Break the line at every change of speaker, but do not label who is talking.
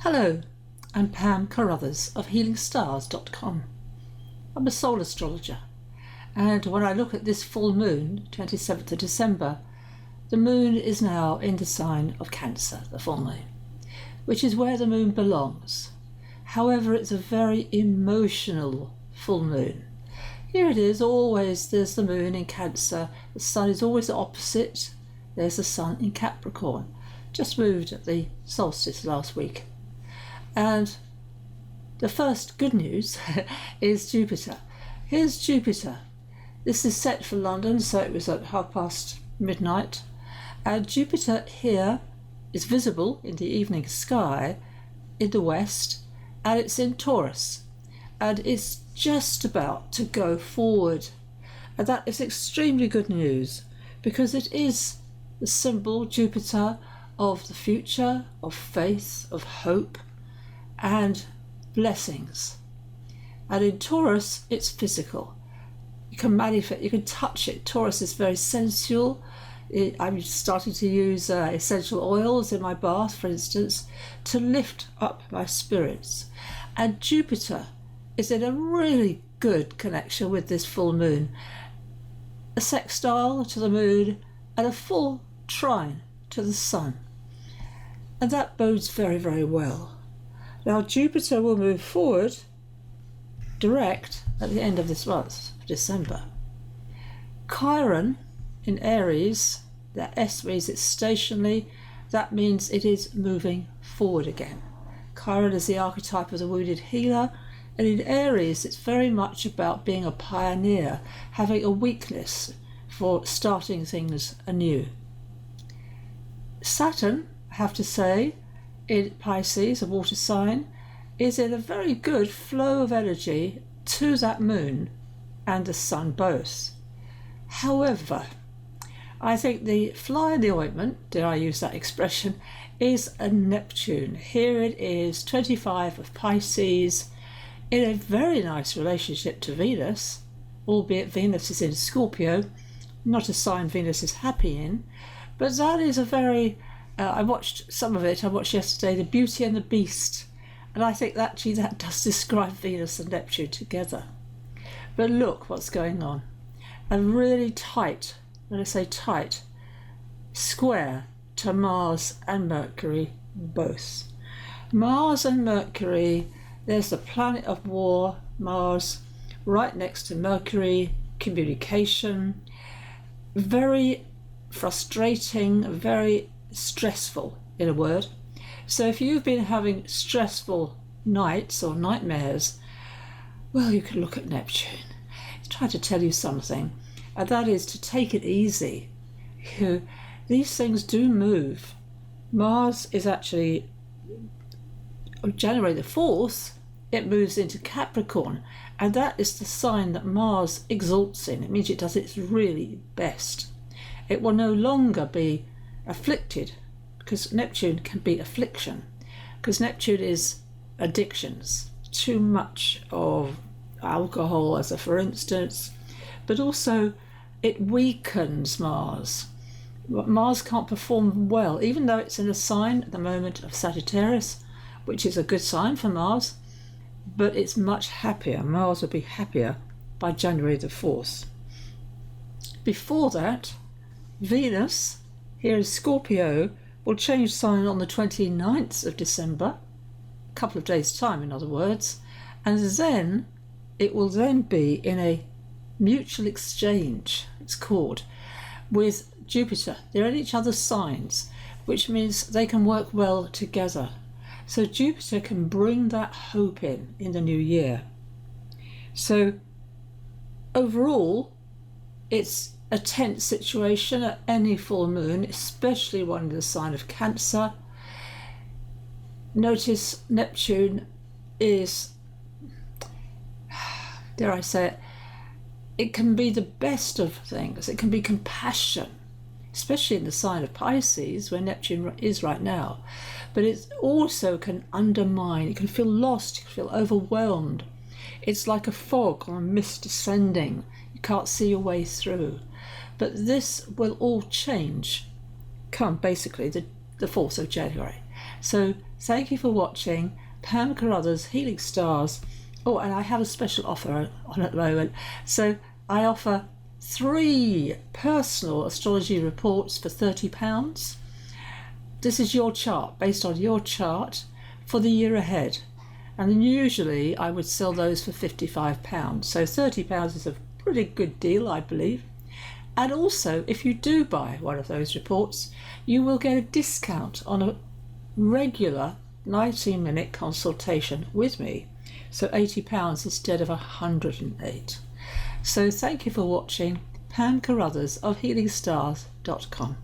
Hello, I'm Pam Carruthers of healingstars.com. I'm a soul astrologer, and when I look at this full moon, 27th of December, the moon is now in the sign of Cancer, the full moon, which is where the moon belongs. However, it's a very emotional full moon. Here it is, always there's the moon in Cancer, the sun is always opposite, there's the sun in Capricorn, just moved at the solstice last week. And the first good news is Jupiter. Here's Jupiter. This is set for London, so it was at midnight. And Jupiter here is visible in the evening sky in the west, and it's in Taurus. And it's just about to go forward. And that is extremely good news, because it is the symbol, Jupiter, of the future, of faith, of hope, and blessings. And in Taurus, it's physical. You can manifest, you can touch it. Taurus is very sensual. I'm starting to use essential oils in my bath, for instance, to lift up my spirits. And Jupiter is in a really good connection with this full moon. A sextile to the moon and a full trine to the sun. And that bodes very, very well. Now Jupiter will move forward direct at the end of this month, December. Chiron in Aries, that S means it's stationary, that means it is moving forward again. Chiron is the archetype of the wounded healer, and in Aries it's very much about being a pioneer, having a weakness for starting things anew. Saturn, I have to say, in Pisces, a water sign, is in a very good flow of energy to that moon and the sun both. However, I think the fly in the ointment, did I use that expression, is a Neptune. Here it is, 25 of Pisces, in a very nice relationship to Venus, albeit Venus is in Scorpio, not a sign Venus is happy in, but that is a very I watched some of it. I watched yesterday The Beauty and the Beast, and I think that does describe Venus and Neptune together. But look what's going on. A really tight, when I say tight, square to Mars and Mercury both. Mars and Mercury, there's the planet of war, Mars, right next to Mercury, communication, very frustrating, very stressful, in a word. So if you've been having stressful nights or nightmares, well, you can look at Neptune. It's trying to tell you something, and that is to take it easy. These things do move. Mars is actually, on January the 4th, it moves into Capricorn, and that is the sign that Mars exalts in. It means it does its really best. It will no longer be afflicted, because Neptune can be affliction, because Neptune is addictions, too much of alcohol as a for instance, but also it weakens Mars. Mars can't perform well, even though it's in a sign at the moment of Sagittarius, which is a good sign for Mars, but it's much happier. Mars will be happier by January the 4th. Before that, Venus, here in Scorpio, will change sign on the 29th of December, a couple of days' time in other words, and then it will then be in a mutual exchange, it's called, with Jupiter. They're in each other's signs, which means they can work well together. So Jupiter can bring that hope in the new year. So overall, it's a tense situation at any full moon, especially one in the sign of Cancer. Notice Neptune is, dare I say it, it can be the best of things. It can be compassion, especially in the sign of Pisces, where Neptune is right now. But it also can undermine, it can feel lost, you can feel overwhelmed. It's like a fog or a mist descending. You can't see your way through. But this will all change come basically the 4th of January. So thank you for watching Pam Carruthers Healing Stars. Oh, and I have a special offer on at the moment. So I offer 3 personal astrology reports for £30. This is your chart, based on your chart for the year ahead. And usually I would sell those for £55. So £30 is a pretty good deal, I believe. And also, if you do buy one of those reports, you will get a discount on a regular 19-minute consultation with me. So £80 instead of £108. So thank you for watching Pam Carruthers of healingstars.com.